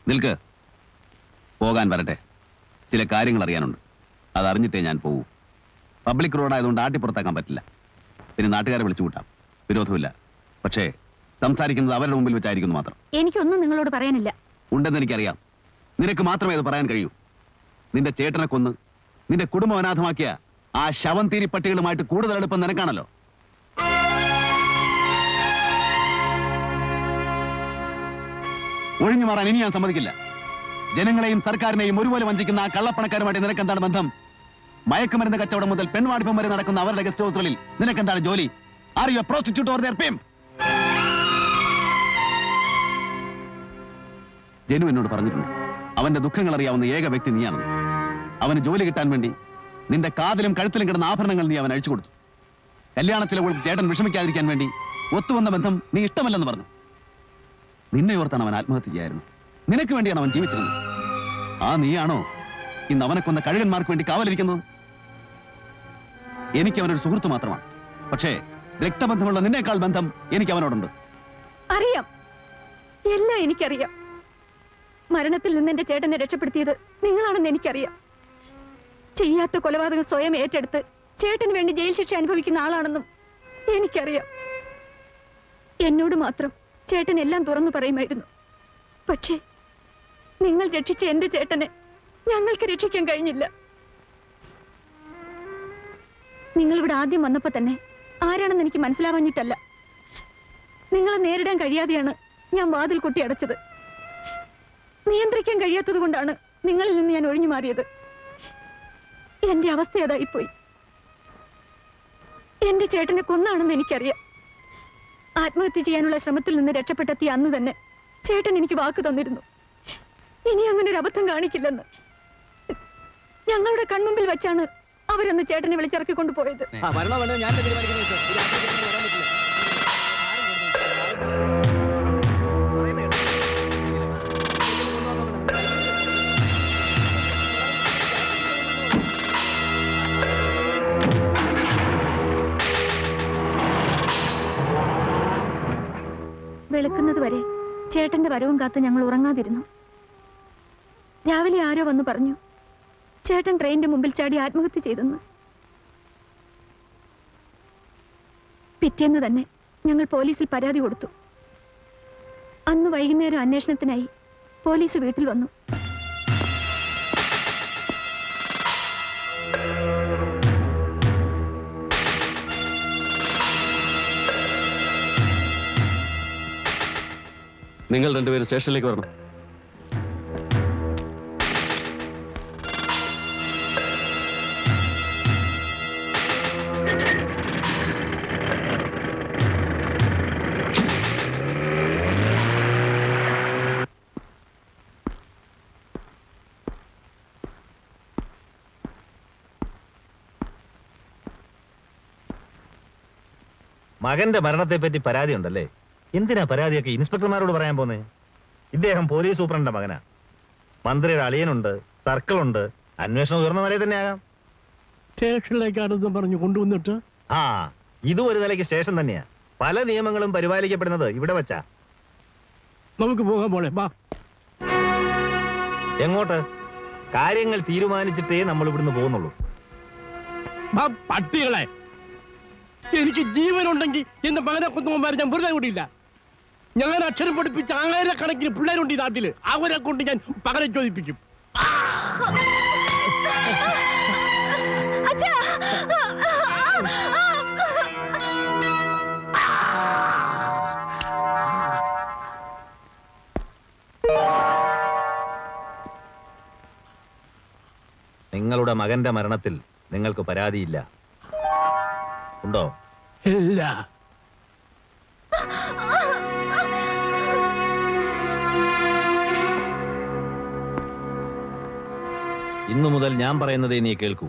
നിൽക്ക്. പോകാൻ വരട്ടെ. ചില കാര്യങ്ങൾ അറിയാനുണ്ട്. അതറിഞ്ഞിട്ടേ ഞാൻ പോകൂ. പബ്ലിക് റോഡായതുകൊണ്ട് ആട്ടിപ്പുറത്താക്കാൻ പറ്റില്ല. പിന്നെ നാട്ടുകാരെ വിളിച്ചു കൂട്ടാം, വിരോധമില്ല. പക്ഷേ സംസാരിക്കുന്നത് അവരുടെ മുമ്പിൽ വെച്ചായിരിക്കുന്നു മാത്രം. എനിക്കൊന്നും നിങ്ങളോട് പറയാനില്ല. ഉണ്ടെന്ന് എനിക്കറിയാം. നിനക്ക് മാത്രമേ അത് പറയാൻ കഴിയൂ. നിന്റെ ചേട്ടനെ കൊന്ന് നിന്റെ കുടുംബം അനാഥമാക്കിയ ആ ശവം തീരി പട്ടികളുമായിട്ട് കൂടുതൽ അടുപ്പം നിനക്കാണല്ലോ. ഒഴിഞ്ഞു മാറാൻ ഇനി ഞാൻ സമ്മതിക്കില്ല. ജനങ്ങളെയും സർക്കാരിനെയും ഒരുപോലെ വഞ്ചിക്കുന്ന ആ കള്ളപ്പണക്കാരുമായിട്ട് നിനക്കെന്താണ് ബന്ധം? മയക്കുമരുന്ന് കച്ചവടം മുതൽ പെൺവാടിപ്പം വരെ നടക്കുന്ന അവരുടെ ഗസ്റ്റ് ഹൗസുകളിൽ നിനക്കെന്താണ് ജോലി? Are you a prostitute or their pimp? Janu എന്നോട് പറഞ്ഞിട്ടുണ്ട്, അവന്റെ ദുഃഖങ്ങൾ അറിയാവുന്ന ഏക വ്യക്തി നീയാണെന്ന്. അവന് ജോലി കിട്ടാൻ വേണ്ടി നിന്റെ കാതിലും കഴുത്തിലും കിടന്ന ആഭരണങ്ങൾ നീ അവൻ അഴിച്ചു കൊടുത്തു. കല്യാണത്തിലെ ചേട്ടൻ വിഷമിക്കാതിരിക്കാൻ വേണ്ടി ഒത്തുവന്ന ബന്ധം നീ ഇഷ്ടമല്ലെന്ന് പറഞ്ഞു. നിന്നെ ഓർത്താണ് അവൻ ആത്മഹത്യ ചെയ്യായിരുന്നു. നിനക്ക് വേണ്ടിയാണ് അവൻ ജീവിച്ചിരുന്നത്. ആ നീയാണോ ഇന്ന് അവനെ കൊന്ന കഴുകന്മാർക്ക് വേണ്ടി കാവലിരിക്കുന്നത്? എനിക്ക് അവനൊരു സുഹൃത്ത് മാത്രമാണ്. പക്ഷേ രക്തബന്ധമുള്ള നിന്നേക്കാൾ ബന്ധം എനിക്ക് അവനോടുണ്ട്. അറിയാം, എല്ലാം എനിക്കറിയാം. മരണത്തിൽ നിന്ന് എന്റെ ചേട്ടനെ രക്ഷപ്പെടുത്തിയത് നിങ്ങളാണെന്ന് എനിക്കറിയാം. ചെയ്യാത്ത കൊലപാതകം സ്വയം ഏറ്റെടുത്ത് ചേട്ടന് വേണ്ടി ജയിൽ ശിക്ഷ അനുഭവിക്കുന്ന ആളാണെന്നും എനിക്കറിയാം. എന്നോട് മാത്രം ചേട്ടൻ എല്ലാം തുറന്നു പറയുമായിരുന്നു. പക്ഷേ നിങ്ങൾ രക്ഷിച്ച എന്റെ ചേട്ടനെ ഞങ്ങൾക്ക് രക്ഷിക്കാൻ കഴിഞ്ഞില്ല. നിങ്ങളിവിടെ ആദ്യം വന്നപ്പോ തന്നെ ആരാണെന്ന് എനിക്ക് മനസ്സിലാവാഞ്ഞിട്ടല്ല, നിങ്ങളെ നേരിടാൻ കഴിയാതെയാണ് ഞാൻ വാതിൽ കൊട്ടി അടച്ചത്. നിയന്ത്രിക്കാൻ കഴിയാത്തത് കൊണ്ടാണ് നിങ്ങളിൽ നിന്ന് ഞാൻ ഒഴിഞ്ഞു മാറിയത്. എന്റെ അവസ്ഥ അതായിപ്പോയി. എന്റെ ചേട്ടനെ കൊന്നാണെന്ന് എനിക്കറിയാം. ആത്മഹത്യ ചെയ്യാനുള്ള ശ്രമത്തിൽ നിന്ന് രക്ഷപ്പെട്ടെത്തിയ അന്ന് തന്നെ ചേട്ടൻ എനിക്ക് വാക്ക് തന്നിരുന്നു, ഇനി അങ്ങനെ ഒരു അബദ്ധം കാണിക്കില്ലെന്ന്. ഞങ്ങളുടെ കൺമുമ്പിൽ വെച്ചാണ് അവരന്ന് ചേട്ടനെ വിളിച്ചിറക്കിക്കൊണ്ട് പോയത്. വെളുക്കുന്നത് വരെ ചേട്ടന്റെ വരവും കാത്ത് ഞങ്ങൾ ഉറങ്ങാതിരുന്നു. രാവിലെ ആരോ വന്നു പറഞ്ഞു ചേട്ടൻ ട്രെയിനിന്റെ മുമ്പിൽ ചാടി ആത്മഹത്യ ചെയ്തെന്ന്. പിറ്റേന്ന് തന്നെ ഞങ്ങൾ പോലീസിൽ പരാതി കൊടുത്തു. അന്ന് വൈകുന്നേരം അന്വേഷണത്തിനായി പോലീസ് വീട്ടിൽ വന്നു. നിങ്ങൾ രണ്ടുപേരും സ്റ്റേഷനിലേക്ക് വരണം. മകന്റെ മരണത്തെ പറ്റി പരാതി ഉണ്ടല്ലേ? എന്തിനാ പരാതിയൊക്കെ ഇൻസ്പെക്ടർമാരോട് പറയാൻ പോന്നേ? ഇദ്ദേഹം പോലീസ് സൂപ്രണ്ടിന്റെ മകനാ. മന്ത്രിയുടെ അളിയനുണ്ട്, സർക്കിളുണ്ട്. അന്വേഷണം ഉയർന്ന നിലയിൽ തന്നെ ആകാം. സ്റ്റേഷനിലേക്കാണെന്ന് പറഞ്ഞു കൊണ്ടുവന്നിട്ട് ആ, ഇതും ഒരു നിലയ്ക്ക് സ്റ്റേഷൻ തന്നെയാ. പല നിയമങ്ങളും പരിപാലിക്കപ്പെടുന്നത് ഇവിടെ വെച്ചാ. നമുക്ക് പോകാൻ പോളെ, വാ. എങ്ങോട്ട്? കാര്യങ്ങൾ തീരുമാനിച്ചിട്ടേ നമ്മൾ ഇവിടുന്ന് പോകുന്നുള്ളൂ. പട്ടികളെ, എനിക്ക് ജീവനുണ്ടെങ്കിൽ എന്റെ മകനെ കൊന്നുമാരെ ഞാൻ വെറുതെ കൂടിയില്ല. ഞാൻ അക്ഷരം പഠിപ്പിച്ച 1000 പിള്ളേരുണ്ട് ഈ നാട്ടില്. അവരെ കൊണ്ട് ഞാൻ പകരം ചോദിപ്പിക്കും. നിങ്ങളുടെ മകന്റെ മരണത്തിൽ നിങ്ങൾക്ക് പരാതിയില്ല, ഉണ്ടോ? ഇല്ല. ഇന്നു മുതൽ ഞാൻ പറയുന്നതേ നീ കേൾക്കൂ.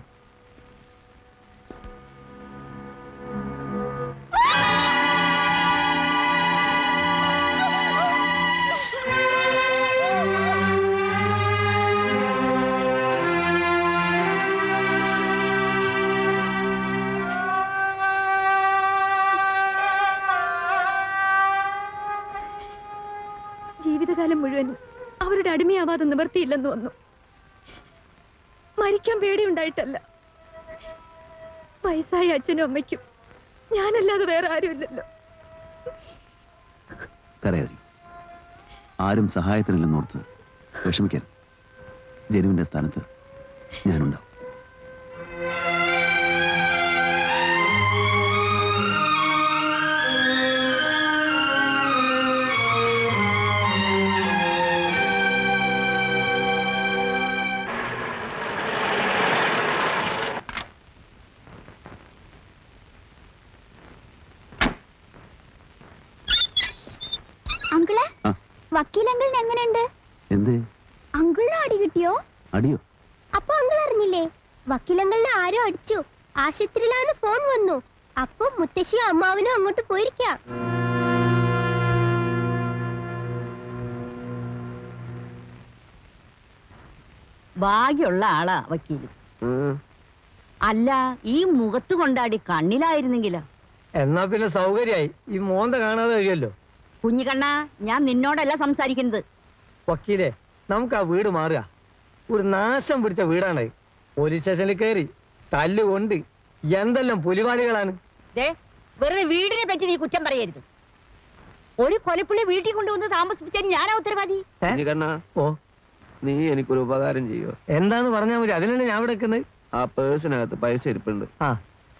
ജീവിതകാലം മുഴുവനും അവരുടെ അവരുടെ അടിമയാവാതെ നിവർത്തിയില്ലെന്ന് വന്നു. മരിക്കാൻ പേടിയുണ്ടായിട്ടല്ല. വയസ്സായ അച്ഛനും അമ്മയ്ക്കും ഞാനല്ലാതെ വേറെ ആരുമില്ലല്ലോ. കരയാതി. ആരും സഹായത്തിനില്ലെന്നോർത്ത് വിഷമിക്കരുത്. ജനുവിന്റെ സ്ഥാനത്ത് ഞാനുണ്ടാവും. അങ്കിളെ, വക്കീലങ്കിളിന് എങ്ങനെയുണ്ട്? എന്തേ? അങ്കിളിന് അടി കിട്ടിയോ? അടിയോ? അപ്പൊ അങ്കിൾ അറിഞ്ഞില്ലേ? വക്കീലങ്കിളിനെ ആരോ അടിച്ചു. ആശുപത്രിയിലാന്ന് ഫോൺ വന്നു. അപ്പൊ മുത്തശ്ശിയും അമ്മാവനും അങ്ങോട്ട് പോയിരിക്കാം. ഭാഗ്യമുള്ള ആളാ വക്കീല്. അല്ല, ഈ മുഖത്ത് കൊണ്ടാടി കണ്ണിലായിരുന്നെങ്കിലോ? എന്നാ പിന്നെ സൗകര്യായി. ഈ മോന്ത കാണാതെ കഴിയല്ലോ. കുഞ്ഞിക്കണ്ണ, ഞാൻ നിന്നോടല്ല സംസാരിക്കുന്നത്. വക്കീലെ, നമുക്ക് ആ വീട് മാറുക. ഒരു നാശം പിടിച്ച വീടാണ്. പോലീസ് സ്റ്റേഷനിൽ കയറി തല്ലുകൊണ്ട് എന്തെല്ലാം പുലിവാലികളാണ്. വെറുതെ വീടിനെ പറ്റി നീ കുറ്റം പറയരുത്. ഒരു കൊലപ്പുള്ളി വീട്ടിൽ കൊണ്ടുവന്ന് താമസിപ്പിച്ചാൽ ഞാനാ ഉത്തരവാദി. ഓ, നീ എനിക്കൊരു ഉപകാരം ചെയ്യോ? എന്താന്ന് പറഞ്ഞാൽ മതി. അതിനല്ലേ ഞാൻ ഇവിടെ നിൽക്കുന്നത്. ആ പേഴ്സിനകത്ത് പൈസ ഇരിപ്പുണ്ട്. ആ,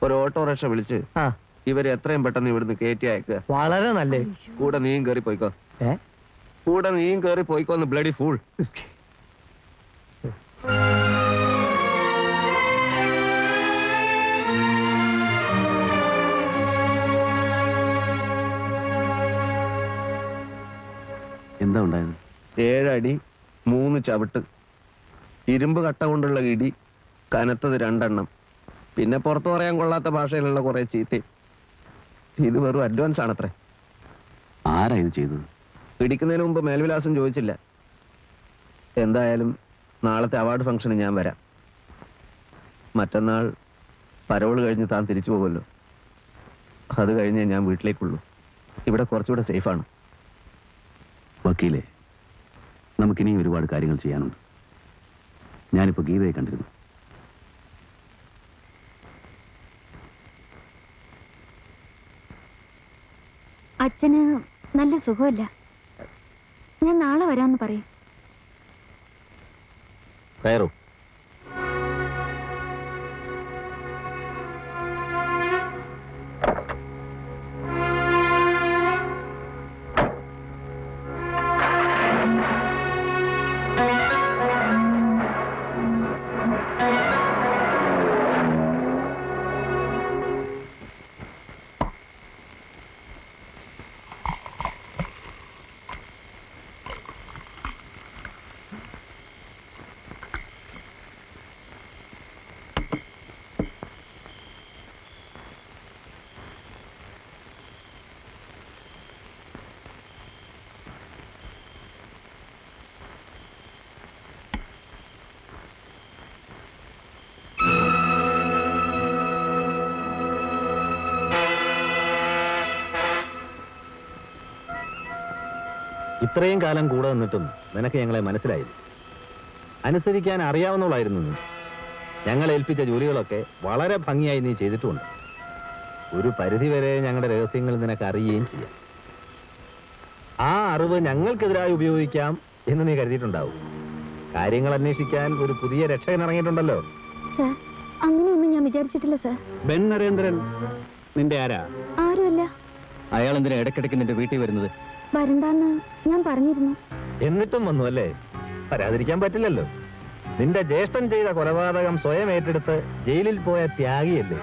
ഒരു ഓട്ടോറിക്ഷ വിളിച്ച് ആ, ഇവരെ എത്രയും പെട്ടെന്ന് ഇവിടുന്ന് കയറ്റി അയക്കുക. വളരെ നല്ലേ. കൂടെ നീയും കേറി പോയിക്കോ. ഏ, കൂടെ നീയും കേറി പോയിക്കോന്ന് ബ്ലഡി ഫൂൾ. എന്താ ഉണ്ടായത്? 7 അടി 3 ചവിട്ട്, ഇരുമ്പ് കട്ട കൊണ്ടുള്ള ഇടി, കനത്തത് 2 എണ്ണം, പിന്നെ പുറത്തു പറയാൻ കൊള്ളാത്ത ഭാഷയിലുള്ള കുറെ ചീത്ത. ഇത് വെറും അഡ്വാൻസ് ആണത്രേ. ആരാ ഇത് ചെയ്തത്? പിടിക്കുന്നതിന് മുമ്പ് മേൽവിലാസം ചോദിച്ചില്ല. എന്തായാലും നാളത്തെ അവാർഡ് ഫംഗ്ഷന് ഞാൻ വരാം. മറ്റന്നാൾ പരോൾ കഴിഞ്ഞ് താൻ തിരിച്ചു പോകുമല്ലോ. അത് കഴിഞ്ഞേ ഞാൻ വീട്ടിലേക്കുള്ളൂ. ഇവിടെ കുറച്ചുകൂടെ സേഫാണ്. വക്കീലെ, നമുക്കിനി ഒരുപാട് കാര്യങ്ങൾ ചെയ്യാനുണ്ട്. ഞാനിപ്പോ ഗീതയെ കണ്ടിരുന്നു. അച്ഛന് നല്ല സുഖമില്ല. ഞാൻ നാളെ വരാമെന്ന് പറയും. കയറൂ. ഇത്രയും കാലം കൂടെ നിന്നിട്ടും നിനക്ക് ഞങ്ങളെ മനസ്സിലായില്ല. അനുസരിക്കാൻ അറിയാവുന്നവളായിരുന്നു നീ. ഞങ്ങൾ ഏൽപ്പിച്ച ജോലികളൊക്കെ വളരെ ഭംഗിയായി നീ ചെയ്തിട്ടുമുണ്ട്. ഒരു പരിധിവരെ ഞങ്ങളുടെ രഹസ്യങ്ങൾ നിനക്ക് അറിയുകയും ചെയ്യാം. ആ അറിവ് ഞങ്ങൾക്കെതിരായി ഉപയോഗിക്കാം എന്ന് നീ കരുതിയിട്ടുണ്ടാവും. കാര്യങ്ങൾ അന്വേഷിക്കാൻ ഒരു പുതിയ രക്ഷകൻ ഇറങ്ങിയിട്ടുണ്ടല്ലോ. സർ, അങ്ങനെയൊന്നും ഞാൻ വിചാരിച്ചിട്ടില്ല സർ. ബെൻ നരേന്ദ്രൻ നിന്റെ ആരാ? ആരുമല്ല. അയാൾ എന്തിനാ ഇടയ്ക്കിടയ്ക്ക് നിന്റെ വീട്ടിൽ വരുന്നത്? വരണ്ടാന്ന് ഞാൻ പറഞ്ഞിരുന്നു. എന്നിട്ടും വന്നു അല്ലേ? വരാതിരിക്കാൻ പറ്റില്ലല്ലോ. നിന്റെ ജ്യേഷ്ഠൻ ചെയ്ത കൊലപാതകം സ്വയം ഏറ്റെടുത്ത് ജയിലിൽ പോയ ത്യാഗിയല്ലേ.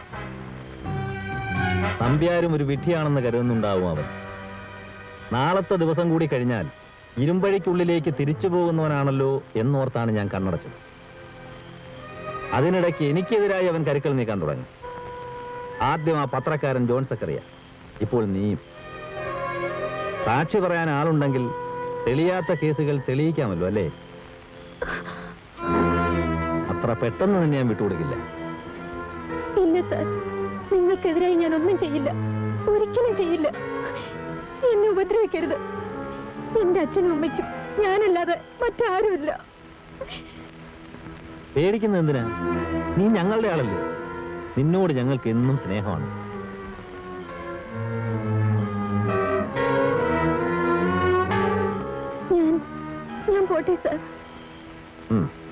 നമ്പ്യാരും ഒരു വിഡ്ഢിയാണെന്ന് കരുതുന്നുണ്ടാവും അവൻ. നാളത്തെ ദിവസം കൂടി കഴിഞ്ഞാൽ ഇരുമ്പഴിക്കുള്ളിലേക്ക് തിരിച്ചു പോകുന്നവനാണല്ലോ എന്നോർത്താണ് ഞാൻ കണ്ണടച്ചത്. അതിനിടയ്ക്ക് എനിക്കെതിരായി അവൻ കരുക്കൾ നീക്കാൻ തുടങ്ങി. ആദ്യം ആ പത്രക്കാരൻ ജോൺ സക്കറിയ, ഇപ്പോൾ നീയും. സാക്ഷി പറയാൻ ആളുണ്ടെങ്കിൽ തെളിയാത്ത കേസുകൾ തെളിയിക്കാമല്ലോ അല്ലേ? അത്ര പെട്ടെന്ന് തന്നെ ഞാൻ വിട്ടുകൊടുക്കില്ല. ഇല്ല സർ, നിങ്ങൾക്കെതിരായി ഞാൻ ഒന്നും ചെയ്യില്ല, ഒരിക്കലും ചെയ്യില്ല. എന്നെ ഉപദ്രവിക്കരുത്. എന്റെ അച്ഛനും അമ്മയ്ക്കും ഞാനല്ലാതെ മറ്റാരുമില്ല. പേടിക്കുന്നത് എന്തിനാ? നീ ഞങ്ങളുടെ ആളല്ലേ. നിന്നോട് ഞങ്ങൾക്ക് എന്നും സ്നേഹമാണ്. ഞാൻ പോട്ടെ സാർ. ഉം.